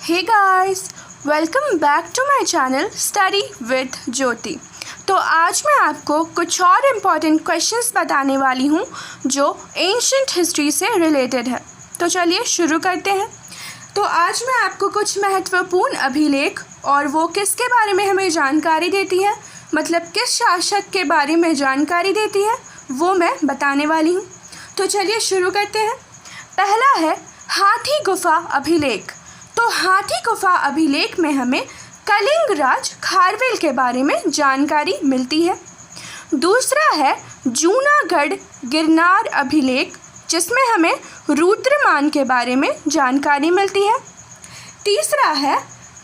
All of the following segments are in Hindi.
Hey guys, welcome back to my channel study with Jyoti. तो आज मैं आपको कुछ और इम्पॉर्टेंट क्वेश्चंस बताने वाली हूँ जो एंशिएंट हिस्ट्री से रिलेटेड है। तो चलिए शुरू करते हैं। तो आज मैं आपको कुछ महत्वपूर्ण अभिलेख और वो किसके बारे में हमें जानकारी देती है, मतलब किस शासक के बारे में जानकारी देती है, वो मैं बताने वाली हूँ। तो चलिए शुरू करते हैं। पहला है हाथी गुफा अभिलेख। तो हाथी गुफा अभिलेख में हमें कलिंग राज खारवेल के बारे में जानकारी मिलती है। दूसरा है जूनागढ़ गिरनार अभिलेख, जिसमें हमें रुद्रमान के बारे में जानकारी मिलती है। तीसरा है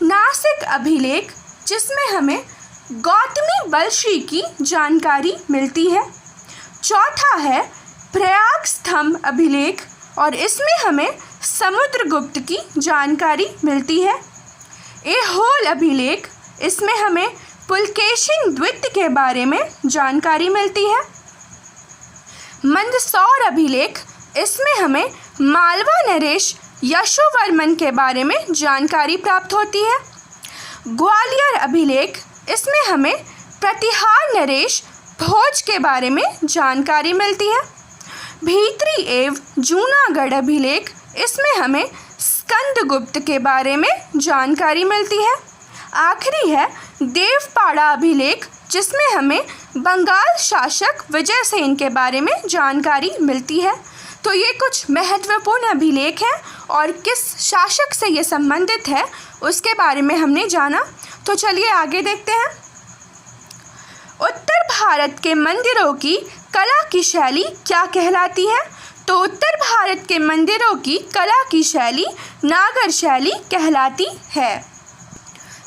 नासिक अभिलेख, जिसमें हमें गौतमी बलश्री की जानकारी मिलती है। चौथा है प्रयाग स्तंभ अभिलेख और इसमें हमें समुद्रगुप्त की जानकारी मिलती है। ऐहोल अभिलेख, इसमें हमें पुलकेशिन द्वितीय के बारे में जानकारी मिलती है। मंदसौर अभिलेख, इसमें हमें मालवा नरेश यशोवर्मन के बारे में जानकारी प्राप्त होती है। ग्वालियर अभिलेख, इसमें हमें प्रतिहार नरेश भोज के बारे में जानकारी मिलती है। भीतरी एवं जूनागढ़ अभिलेख, इसमें हमें स्कंदगुप्त के बारे में जानकारी मिलती है। आखिरी है देवपाड़ा अभिलेख, जिसमें हमें बंगाल शासक विजयसेन के बारे में जानकारी मिलती है। तो ये कुछ महत्वपूर्ण अभिलेख हैं और किस शासक से ये संबंधित है उसके बारे में हमने जाना। तो चलिए आगे देखते हैं। उत्तर भारत के मंदिरों की कला की शैली क्या कहलाती है? तो उत्तर भारत के मंदिरों की कला की शैली नागर शैली कहलाती है।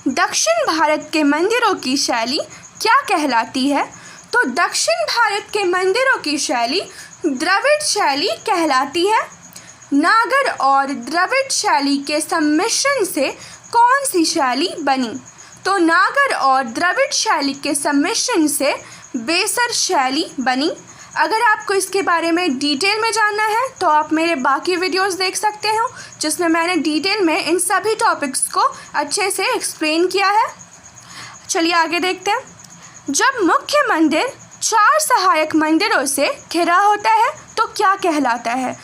दक्षिण भारत के मंदिरों की शैली क्या कहलाती है? तो दक्षिण भारत के मंदिरों की शैली द्रविड़ शैली कहलाती है। नागर और द्रविड़ शैली के सम्मिश्रण से कौन सी शैली बनी? तो नागर और द्रविड़ शैली के सम्मिश्रण से बेसर शैली बनी। अगर आपको इसके बारे में डिटेल में जानना है तो आप मेरे बाकी वीडियोस देख सकते हो, जिसमें मैंने डिटेल में इन सभी टॉपिक्स को अच्छे से एक्सप्लेन किया है। चलिए आगे देखते हैं। जब मुख्य मंदिर 4 सहायक मंदिरों से घिरा होता है तो क्या कहलाता है?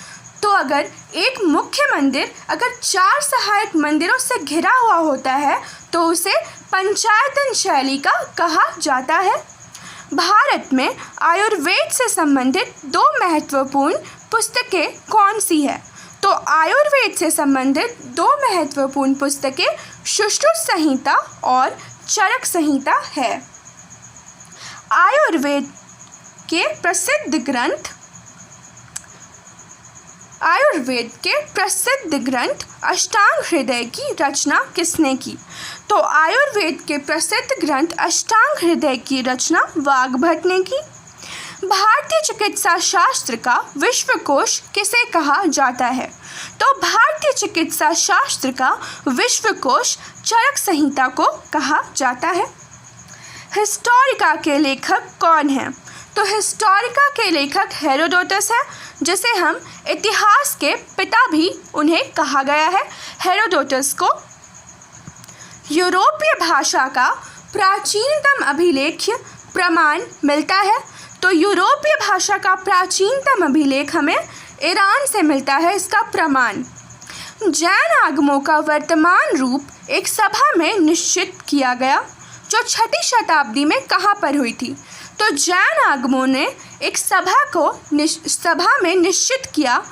तो अगर एक मुख्य मंदिर अगर 4 सहायक मंदिरों से घिरा हुआ होता है तो उसे पंचायतन शैली का कहा जाता है। भारत में आयुर्वेद से संबंधित 2 महत्वपूर्ण पुस्तकें कौन सी है? तो आयुर्वेद से संबंधित 2 महत्वपूर्ण पुस्तकें सुश्रुत संहिता और चरक संहिता है। आयुर्वेद के प्रसिद्ध ग्रंथ अष्टांग हृदय की रचना किसने की? तो आयुर्वेद के प्रसिद्ध ग्रंथ अष्टांग हृदय की रचना वाग्भट ने की। भारतीय चिकित्सा शास्त्र का विश्वकोश किसे कहा जाता है? तो भारतीय चिकित्सा शास्त्र का विश्वकोश चरक संहिता को कहा जाता है। हिस्टोरिका के लेखक कौन हैं? तो हिस्टोरिका के लेखक हेरोडोटस है, जिसे हम इतिहास के पिता भी उन्हें कहा गया है, हेरोडोटस को। यूरोपीय भाषा का प्राचीनतम अभिलेख प्रमाण मिलता है। तो यूरोपीय भाषा का प्राचीनतम अभिलेख हमें ईरान से मिलता है, इसका प्रमाण। जैन आगमों का वर्तमान रूप एक सभा में निश्चित किया गया, जो 6ठी शताब्दी में कहाँ पर हुई थी? तो जैन आगमों ने एक सभा में निश्चित किया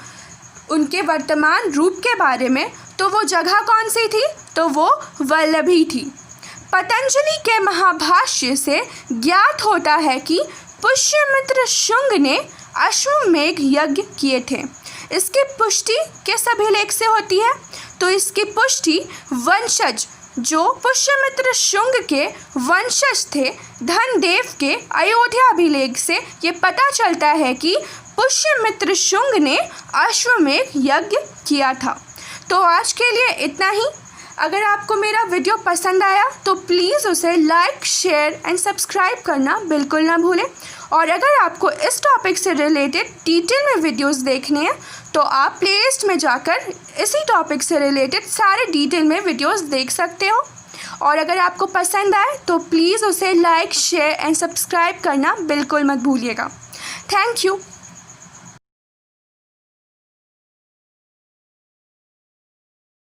उनके वर्तमान रूप के बारे में। तो वो जगह कौन सी थी? तो वो वल्लभी थी। पतंजलि के महाभाष्य से ज्ञात होता है कि पुष्यमित्र शुंग ने अश्वमेघ यज्ञ किए थे। इसकी पुष्टि किस अभिलेख से होती है? तो इसकी पुष्टि वंशज जो पुष्यमित्र शुंग के वंशज थे धनदेव के अयोध्या अभिलेख से ये पता चलता है कि पुष्यमित्र शुंग ने अश्वमेघ यज्ञ किया था। तो आज के लिए इतना ही। अगर आपको मेरा वीडियो पसंद आया तो प्लीज़ उसे लाइक, शेयर एंड सब्सक्राइब करना बिल्कुल ना भूलें। और अगर आपको इस टॉपिक से रिलेटेड डिटेल में वीडियोस देखने हैं तो आप प्लेलिस्ट में जाकर इसी टॉपिक से रिलेटेड सारे डिटेल में वीडियोस देख सकते हो। और अगर आपको पसंद आए तो प्लीज़ उसे लाइक, शेयर एंड सब्सक्राइब करना बिल्कुल मत भूलिएगा। Thank you.